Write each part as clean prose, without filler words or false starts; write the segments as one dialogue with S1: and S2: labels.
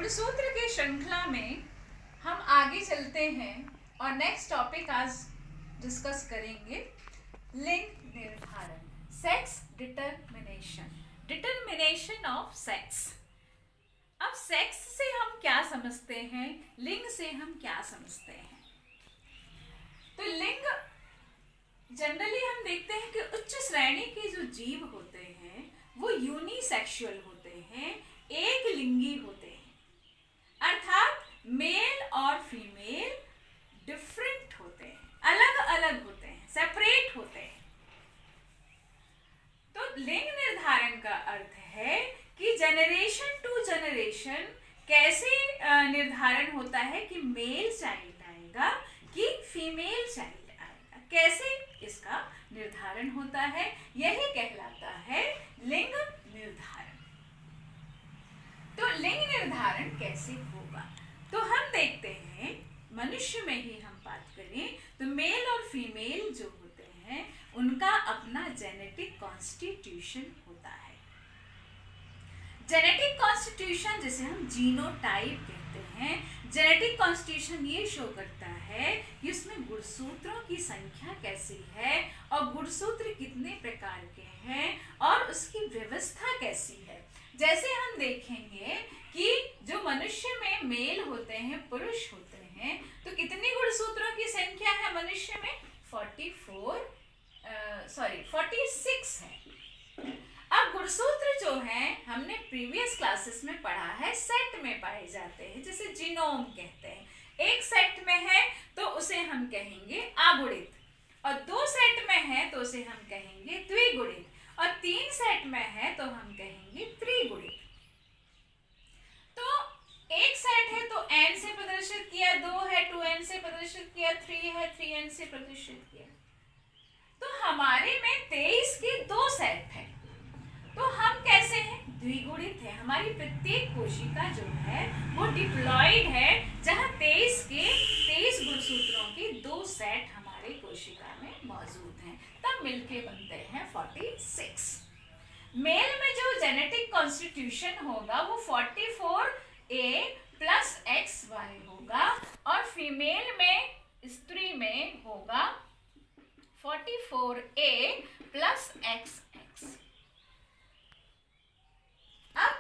S1: गुणसूत्र के श्रृंखला में हम आगे चलते हैं और नेक्स्ट टॉपिक आज डिस्कस करेंगे लिंग निर्धारण, sex determination, determination of sex. अब सेक्स से हम क्या समझते हैं, लिंग से हम क्या समझते हैं? तो लिंग जनरली हम देखते हैं कि उच्च श्रेणी के जो जीव होते हैं वो यूनिसेक्सुअल होते हैं, एक लिंगी होते हैं, अर्थात मेल और फीमेल डिफरेंट होते हैं, अलग अलग होते हैं, सेपरेट होते हैं। तो लिंग निर्धारण का अर्थ है कि जनरेशन टू जनरेशन कैसे निर्धारण होता है कि मेल चाइल्ड आएगा कि फीमेल चाइल्ड आएगा, कैसे इसका निर्धारण होता है, यही कहलाता है लिंग निर्धारण। तो लिंग निर्धारण कैसे होगा? तो हम देखते हैं मनुष्य में ही हम बात करें तो मेल और फीमेल जो होते हैं उनका अपना जेनेटिक कॉन्स्टिट्यूशन होता है। जेनेटिक कॉन्स्टिट्यूशन जिसे हम जीनोटाइप कहते हैं, जेनेटिक कॉन्स्टिट्यूशन ये शो करता है कि उसमें गुणसूत्रों की संख्या कैसी है और गुणसूत्र कितने प्रकार के हैं और उसकी व्यवस्था कैसी है। जैसे हम देखेंगे कि जो मनुष्य में मेल होते हैं, पुरुष होते हैं, तो कितनी गुणसूत्रों की संख्या है मनुष्य में? 46 है। अब गुणसूत्र जो हैं हमने प्रीवियस क्लासेस में पढ़ा है, सेट में पाए जाते हैं, जिसे जीनोम कहते हैं। एक सेट में है तो उसे हम कहेंगे अगुणित, और 2 सेट में है तो उसे हम कहेंगे द्विगुणित, और 3 सेट में है तो हम कहेंगे त्रिगुणित। तो एक सेट है तो n से प्रदर्शित किया, 2 है 2n से प्रदर्शित किया, 3 है 3n से प्रदर्शित किया। तो हमारे में 23 के 2 सेट है, तो हम कैसे हैं? द्विगुणित है। हमारी प्रत्येक कोशिका जो है वो डिप्लॉयड है, जहां 23 के 23 गुणसूत्रों के 2 सेट हमारे कोशिका में मौजूद हैं, तब मिलके बनते हैं 46। मेल में जो जेनेटिक कॉन्स्टिट्यूशन होगा वो 44A प्लस XY होगा, और फीमेल में, स्त्री में होगा 44A प्लस XX। अब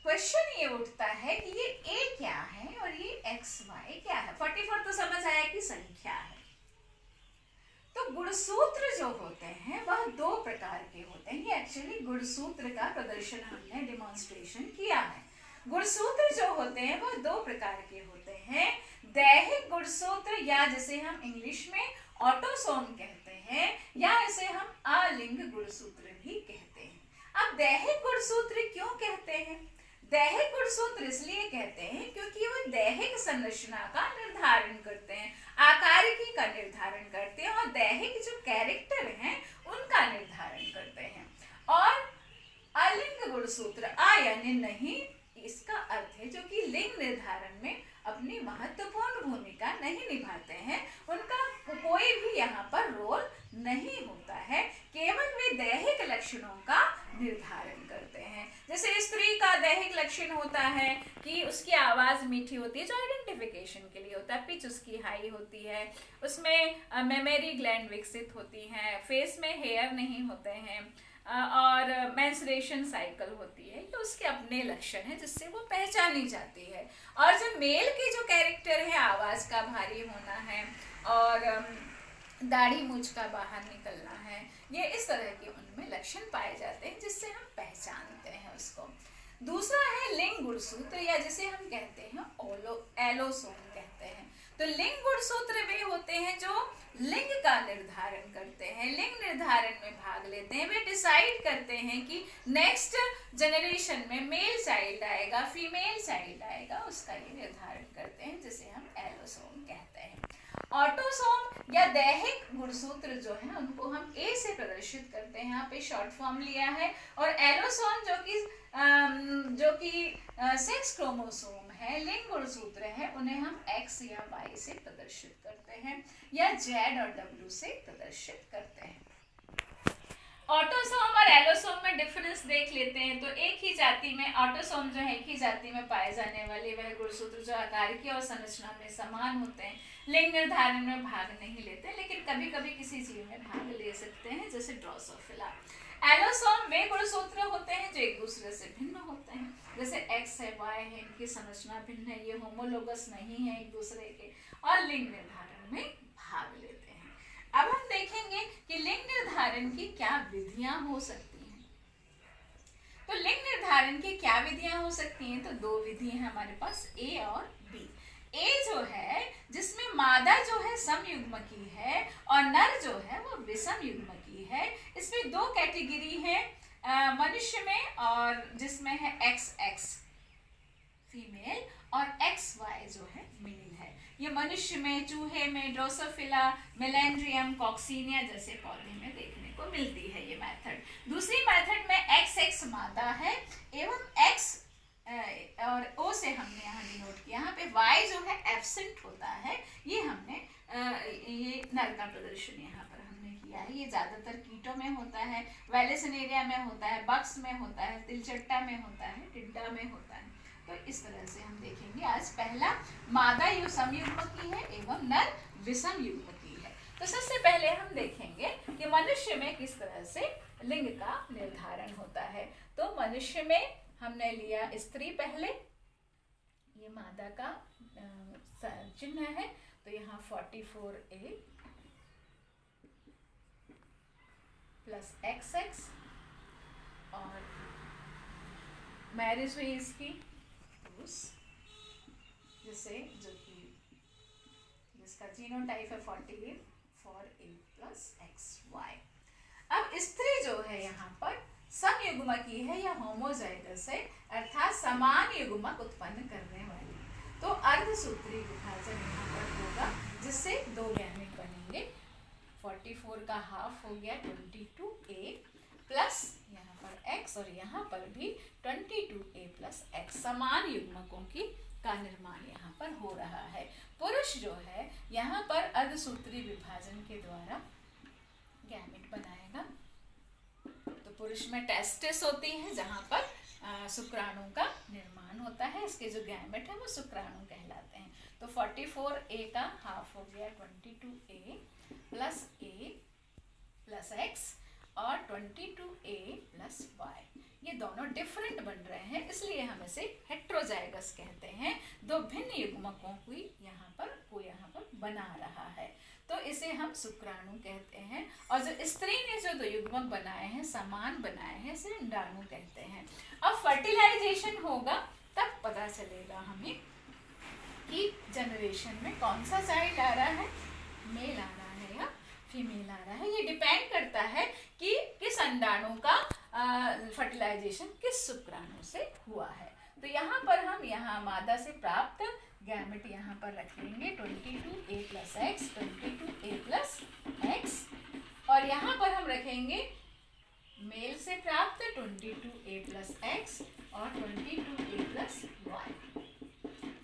S1: क्वेश्चन ये उठता है कि ये A क्या है और ये XY क्या है? 44 तो समझ आया कि संख्या है। तो गुणसूत्र जो होते हैं वह 2 प्रकार के होते हैं। ये एक्चुअली गुणसूत्र का प्रदर्शन हमने डेमोन्स्ट्रेशन किया है। गुणसूत्र जो होते हैं वह 2 प्रकार के होते हैं, दैहिक गुणसूत्र, या जिसे हम इंग्लिश में ऑटोसोम कहते हैं, या इसे हम अलिंग गुणसूत्र भी कहते हैं। अब दैहिक गुणसूत्र क्यों कहते हैं? दैहिक गुणसूत्र इसलिए कहते हैं क्योंकि वो दैहिक संरचना का निर्धारण करते हैं, आकारिकी का निर्धारण करते हैं, और दैहिक जो कैरेक्टर हैं उनका निर्धारण करते हैं। और अलिंग गुणसूत्र, आ यानी नहीं, इसका अर्थ है जो कि लिंग निर्धारण में अपनी महत्वपूर्ण भूमिका नहीं निभाते हैं, उनका कोई भी यहाँ पर रोल नहीं होता है, केवल वे दैहिक लक्षणों का निर्धारण करते हैं। जैसे स्त्री का दैहिक लक्षण होता है कि उसकी आवाज मीठी होती है, जो आइडेंटिफिकेशन के लिए होता है, पिच उसकी हाई होती है, उसमें मेमोरी ग्लैंड विकसित होती हैं, फेस में हेयर नहीं होते हैं, और मेंस्ट्रुएशन साइकिल होती है, तो उसके अपने लक्षण हैं जिससे वो पहचानी जाती है। और जो मेल के जो कैरेक्टर है, आवाज का भारी होना है और दाढ़ी मूंछ का बाहर निकलना है, ये इस तरह के उनमें लक्षण पाए जाते हैं जिससे हम पहचानते हैं उसको। दूसरा है लिंग गुणसूत्र, या जिसे हम कहते हैं एलोसोम कहते हैं। तो लिंग गुणसूत्र वे होते हैं जो लिंग का निर्धारण करते हैं, लिंग निर्धारण में भाग लेते हैं, वे डिसाइड करते हैं कि नेक्स्ट जनरेशन में मेल चाइल्ड आएगा, फीमेल चाइल्ड आएगा, उसका ये निर्धारण करते हैं, जिसे हम एलोसोम कहते हैं। ऑटोसोम या दैहिक गुणसूत्र जो है उनको हम A से प्रदर्शित करते हैं, यहाँ पे शॉर्ट फॉर्म लिया है, और एलोसोम जो कि सेक्स क्रोमोसोम है, लिंग गुणसूत्र है, उन्हें हम X या Y से प्रदर्शित करते हैं, या Z और W से प्रदर्शित करते हैं। ऑटोसोम और एलोसोम में डिफरेंस देख लेते हैं। तो एक ही जाति में ऑटोसोम जो है एक ही जाति में पाए जाने वाले वह गुणसूत्र जो आकार की और संरचना में समान होते हैं, लिंग निर्धारण में भाग नहीं लेते, लेकिन कभी कभी किसी जीव में भाग ले सकते हैं, जैसे ड्रोसोफिला। एलोसोम वे गुणसूत्र होते हैं जो एक दूसरे से भिन्न होते हैं, जैसे एक्स है, वाई है, इनकी संरचना भिन्न है, ये होमोलोगस नहीं है एक दूसरे के, और लिंग निर्धारण में भाग लेते हैं। अब हम देखेंगे कि लिंग निर्धारण की क्या विधियां हो सकती हैं। तो लिंग निर्धारण की क्या विधियां हो सकती हैं, तो दो विधि हैं हमारे पास, ए और बी। ए जो है जिसमें मादा जो है समयुग्मकी है और नर जो है वो विषम युग्मकी है। इसमें दो कैटेगरी है मनुष्य में, और जिसमें है एक्स एक्स फीमेल और एक्स वाई जो है मेल है। ये मनुष्य में, चूहे में, ड्रोसोफिला, मेलेंड्रियम, कॉक्सीनिया जैसे पौधे में देखने को मिलती है ये मेथड। दूसरी मेथड में एक्स एक्स मादा है एवं एक्स और ओ से हमने यहाँ डिनोट किया, यहाँ पे वाई जो है एब्सेंट होता है, ये हमने ये नर का प्रदर्शन यहाँ पर हमने किया है। ये ज्यादातर कीटों में होता है, वेलेसिनेरिया में होता है, बक्स में होता है, तिलचट्टा में होता है, टिड्डा में होता है। तो इस तरह से हम देखेंगे। आज पहला मादा समयुग्मकी है एवं नर विषम युग्मकी है। तो सबसे पहले हम देखेंगे कि मनुष्य में किस तरह से लिंग का निर्धारण होता है। तो मनुष्य में हमने लिया स्त्री पहले, ये मादा का चिन्ह है, तो यहाँ 44A प्लस XX और मैरिज हुई इसकी जिसे जो कि जिसका जीनोटाइप है 48 फॉर A प्लस XY। अब स्त्री जो है यहाँ पर समयुग्मकी है या होमोजाइगस है, अर्थात समान युग्मक उत्पन्न करने वाली। तो अर्धसूत्री विभाजन यहाँ पर होगा, जिससे दो गैमेट बनेंगे। 44 का हाफ हो गया 22A प्लस यहाँ पर x, और यहाँ पर भी 22A प्लस x, समान युग्मकों की का निर्माण यहाँ पर हो रहा है। पुरुष जो है यहाँ पर अर्धसूत्री विभाजन के द्वारा गैमेट बनाएगा। तो पुरुष में टेस्टिस होती है जहाँ पर शुक्राणु का निर्माण होता है, इसके जो गैमेट है वो शुक्राणु कहलाते हैं। तो 44A का हाफ हो गया 22A plus A plus x और 22A प्लस y। ये दोनों डिफरेंट बन रहे हैं, इसलिए हम इसे हेट्रोजाइगस कहते हैं। दो भिन्न युग्मकों को यहाँ पर बना रहा है, तो इसे हम शुक्राणु कहते हैं। और जो स्त्री ने जो दो युग्मक बनाए हैं, समान बनाए हैं, इसे अंडाणु कहते हैं। अब फर्टिलाइजेशन होगा तब पता चलेगा हमें कि जनरेशन में कौन सा चाइल्ड आ रहा है, मेल आ रहा है या फीमेल आ रहा है। ये डिपेंड करता है कि किस अंडाणु का फर्टिलाइजेशन किस शुक्राणु से हुआ है। तो यहाँ पर हम यहाँ मादा से प्राप्त गैमेट यहाँ पर रख लेंगे 22A plus x, 22A plus x, और यहाँ पर हम रखेंगे मेल से प्राप्त 22A प्लस x और 22A प्लस y।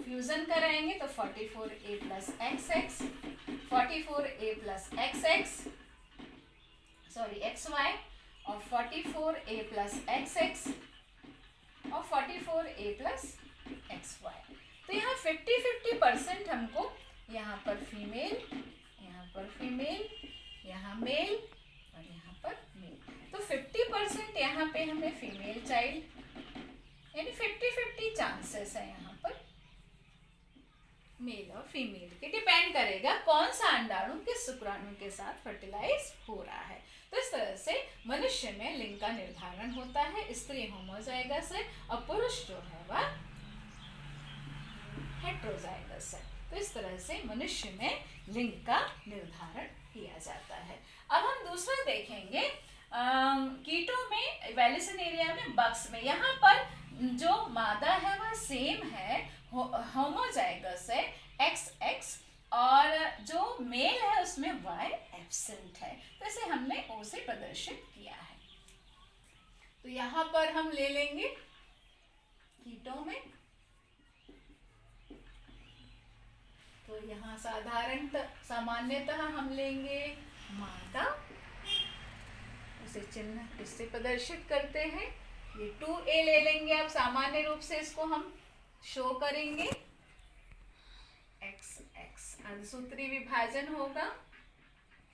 S1: फ्यूजन कराएंगे तो 44A plus XX, 44A plus XX XY और 44A प्लस XX और 44A प्लस XY। तो यहाँ 50-50% हमको यहाँ पर फीमेल, यहाँ पर फीमेल, यहाँ मेल और यहाँ पर मेल। तो 50% यहाँ पे हमें फीमेल चाइल्ड, यानी 50-50 चांसेस है यहाँ पर मेल और फीमेल के। डिपेंड करेगा कौन सा अंडाणु किस शुक्राणु के साथ फर्टिलाइज हो रहा है। तो इस तरह से मनुष्य में लिंग का निर्धारण होता है। स्त्री होमोजाइगस है और पुरुष जो है वह हेट्रोजाइगस है। तो इस तरह से मनुष्य में लिंग का निर्धारण किया जाता है। अब हम दूसरा देखेंगे कीटों में, वेलिसिनेरिया में, बक्स में। यहाँ पर जो मादा है वह सेम है, होमोजाइगस है XX, और जो मेल है उसमें Y एब्सेंट है। तो इसे हमने O से प्रदर्शित किया है। तो यहाँ पर हम ले लेंगे कीटों में, तो यहाँ सामान्यतः हम लेंगे मादा, से चिन्ह इससे प्रदर्शित करते हैं। ये 2a ले लेंगे, अब सामान्य रूप से इसको हम शो करेंगे। x x अर्धसूत्री विभाजन होगा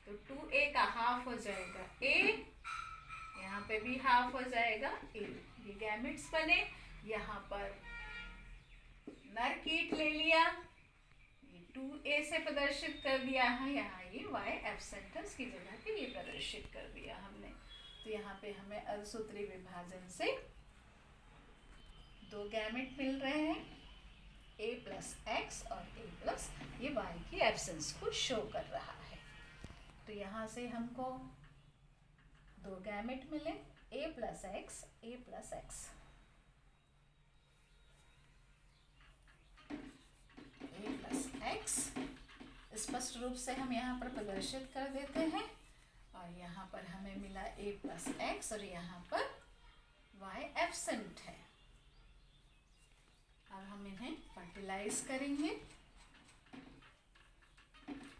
S1: तो 2a का हाफ हो जाएगा a, यहाँ पे भी हाफ हो जाएगा a। ये गैमेट्स बने। यहाँ पर नर कीट ले लिया, ये 2a से प्रदर्शित कर दिया है। यहाँ ये y एब्सेंट की जगह पे ये प्रदर्शित कर दिया हमने। तो यहाँ पे हमें अर्धसूत्री विभाजन से दो गैमेट मिल रहे हैं, a प्लस एक्स और a प्लस ये y की एब्सेंस को शो कर रहा है। तो यहाँ से हमको दो गैमेट मिले, a plus x, a plus x, a plus x स्पष्ट रूप से हम यहाँ पर प्रदर्शित कर देते हैं। और यहाँ पर हमें मिला a प्लस एक्स और यहाँ पर y एब्सेंट है। अब हम इन्हें फर्टिलाइज करेंगे।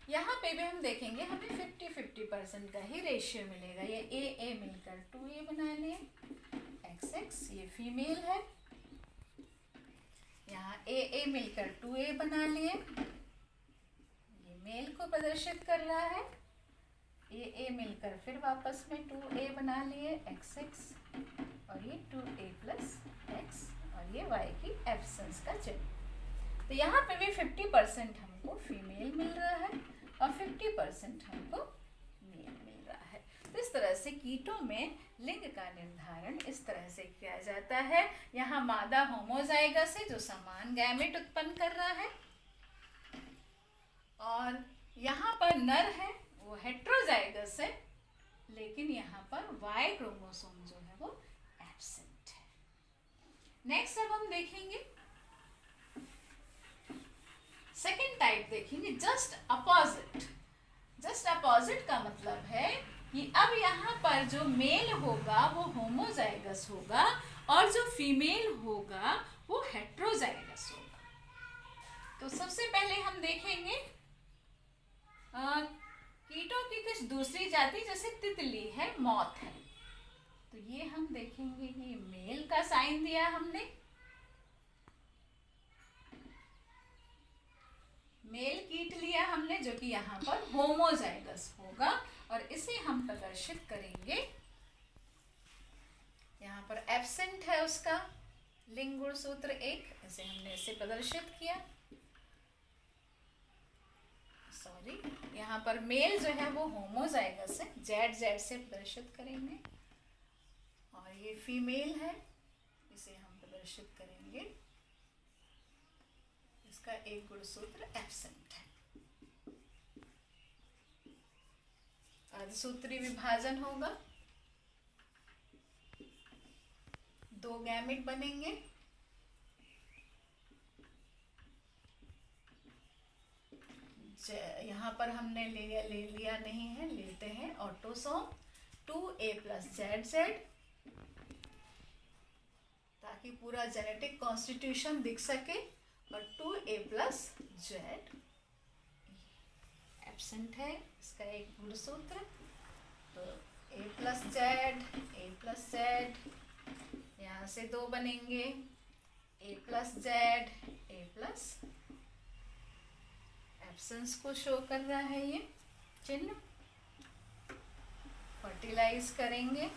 S1: यहाँ पे भी हम देखेंगे हमें 50-50% का ही रेशियो मिलेगा। ये a मिलकर 2a बना लिए, x ये फीमेल है, यहाँ a मिलकर 2a बना लिए, ये मेल को प्रदर्शित कर रहा है। a मिलकर फिर वापस में 2a बना लिए, x और ये 2a प्लस x और ये y की एब्सेंस का चिन्ह। तो यहाँ पे भी 50% हमको फीमेल मिल रहा है और 50% हमको मेल मिल रहा है। तो इस तरह से कीटों में लिंग का निर्धारण इस तरह से किया जाता है। यहाँ मादा होमोजाइगस है जो समान गैमेट उत्पन्न कर रहा है, और यहाँ पर नर है वो हेट्रोजाइगस है, लेकिन यहाँ पर Y क्रोमोसोम जो है वो एब्सेंट है। नेक्स्ट अब हम देखेंगे सेकेंड टाइप, देखेंगे जस्ट अपोजिट। जस्ट अपोजिट का मतलब है कि अब यहाँ पर जो मेल होगा वो होमोजाइगस होगा और जो फीमेल होगा वो हेट्रोजाइगस होगा। तो सबसे पहले हम देखेंगे कीटों की कुछ दूसरी जाति, जैसे तितली है, मॉथ है। तो ये हम देखेंगे कि मेल का साइन दिया हमने, मेल कीट लिया हमने जो कि यहाँ पर होमोजाइगस होगा, और इसे हम प्रदर्शित करेंगे। यहाँ पर एब्सेंट है उसका लिंग गुणसूत्र 1, इसे हमने इसे प्रदर्शित किया। सॉरी, यहाँ पर मेल जो है वो होमोजाइगस है, Z से प्रदर्शित करेंगे, और ये फीमेल है, इसे हम प्रदर्शित करेंगे। इसका एक गुणसूत्र एब्सेंट है। अर्धसूत्री विभाजन होगा, दो गैमेट बनेंगे, यहाँ पर हमने ले लिया नहीं है, लेते हैं ऑटोसोम 2a प्लस ZZ, ताकि पूरा जेनेटिक कॉन्स्टिट्यूशन दिख सके, और 2a प्लस Z एब्सेंट है, इसका एक गुणसूत्र। तो a प्लस Z, यहाँ से दो बनेंगे, a plus Z, a plus absence को शो कर रहा है ये चिन्ह। फर्टिलाइज करेंगे,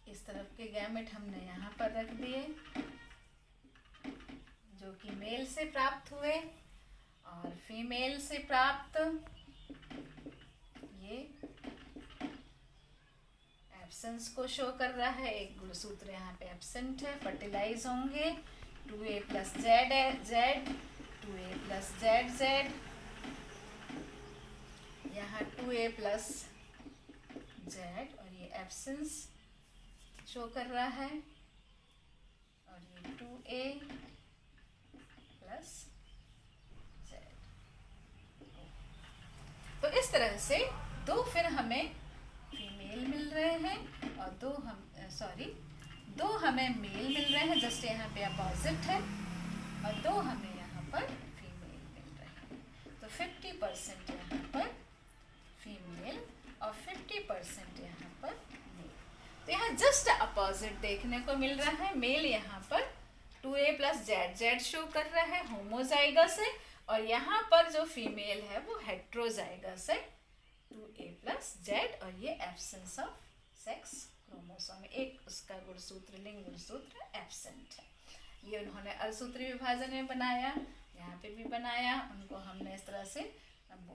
S1: इस तरफ के गैमेट हमने यहाँ पर रख दिए जो कि मेल से प्राप्त हुए, और फीमेल से प्राप्त ये एब्सेंस को शो कर रहा है, एक गुणसूत्र यहाँ पे एब्सेंट है। फर्टिलाइज होंगे, 2a plus Z, 2a plus ZZ, यहाँ 2a प्लस Z, और ये एब्सेंस शो कर रहा है, और ये 2a प्लस Z। तो इस तरह से दो फिर हमें फीमेल मिल रहे हैं, और दो हमें मेल मिल रहे हैं, जस्ट यहाँ पे अपोजिट है, और दो हमें यहाँ पर फीमेल तो 50% यहाँ पर फीमेल और 50% यहाँ पर मेल। तो यहाँ जस्ट अपोजिट देखने को मिल रहा है। मेल यहाँ पर 2a plus Z Z show कर रहा है होमोजाइगस है, और यहाँ पर जो फीमेल है वो हेट्रोजाइगस है 2a प्लस जेड, और ये एब्सेंस ऑफ सेक्स क्रोमोसोम, एक उसका गुणसूत्र लिंग गुणसूत्र एब्सेंट है। ये उन्होंने असूत्री विभाजन में बनाया, यहाँ पे भी बनाया, उनको हमने इस तरह से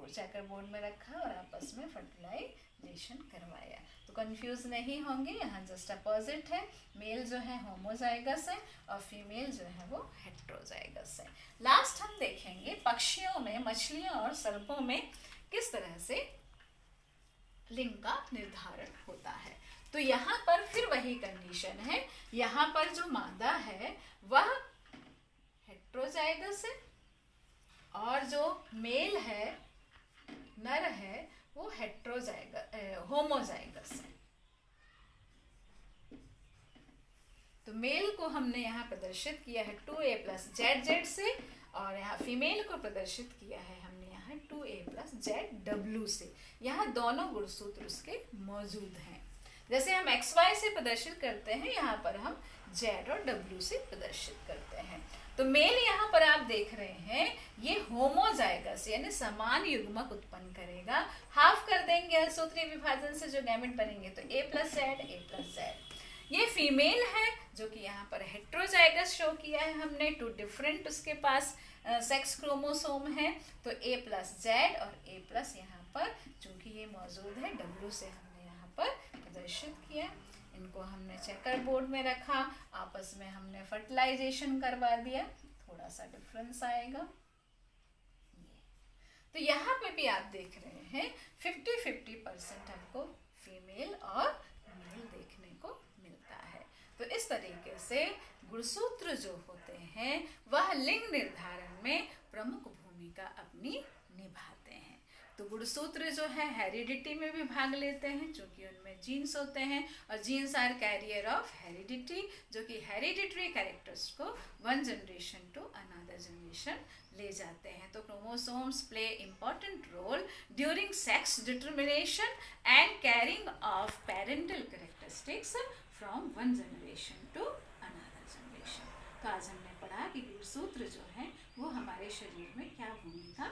S1: चेकर बोर्ड में रखा और आपस में फर्टिलाइजेशन करवाया। तो कंफ्यूज नहीं होंगे, यहाँ जस्ट अपोजिट है। मेल जो है होमोजाइगस है और फीमेल जो है वो हेट्रोजाइगस है। लास्ट हम देखेंगे पक्षियों में, मछलियों और सर्पों में किस तरह से लिंग का निर्धारण होता है। तो यहाँ पर फिर वही कंडीशन है, यहाँ पर जो मादा है वह हेट्रोजाइगस है और जो मेल है, नर है, वो होमोजाइगस है। तो मेल को हमने यहाँ प्रदर्शित किया है 2a प्लस जेड जेड से, और यहाँ फीमेल को प्रदर्शित किया है हमने यहाँ 2a प्लस जेड डब्ल्यू से। यहाँ दोनों गुणसूत्र उसके मौजूद हैं। जैसे हम XY से प्रदर्शित करते हैं, यहाँ पर हम Z और W से प्रदर्शित करते हैं। तो मेल यहाँ पर आप देख रहे हैं ये होमोजाइगस यानी समान युग्मक उत्पन्न करेगा। हाफ कर देंगे असूत्री विभाजन से जो गैमेट बनेंगे, तो A प्लस जेड। ये फीमेल है जो कि यहाँ पर हेट्रोजाइगस शो किया है हमने, 2 डिफरेंट उसके पास सेक्स क्रोमोसोम है। तो A प्लस जेड और A प्लस यहाँ पर चूंकि ये मौजूद है W से हमने यहाँ पर प्रदर्शित किया। इनको हमने चेकर बोर्ड में रखा, आपस में हमने फर्टिलाइजेशन करवा दिया, थोड़ा सा डिफरेंस आएगा। तो यहाँ पे भी आप देख रहे हैं 50-50% हमको फीमेल और मेल देखने को मिलता है। तो इस तरीके से गुणसूत्र जो होते हैं वह लिंग निर्धारण में प्रमुख भूमिका अपनी निभाते हैं। तो गुणसूत्र जो है हेरिडिटी में भी भाग लेते हैं, क्योंकि उनमें जीन्स होते हैं और genes are carrier of heredity, जो कि हेरिडिटरी कैरेक्टर्स को one generation to another generation ले जाते हैं। तो chromosomes play important role during sex determination and carrying of parental characteristics from one generation to another generation. तो आज हमने पढ़ा कि गुणसूत्र जो है वो हमारे शरीर में क्या भूमिका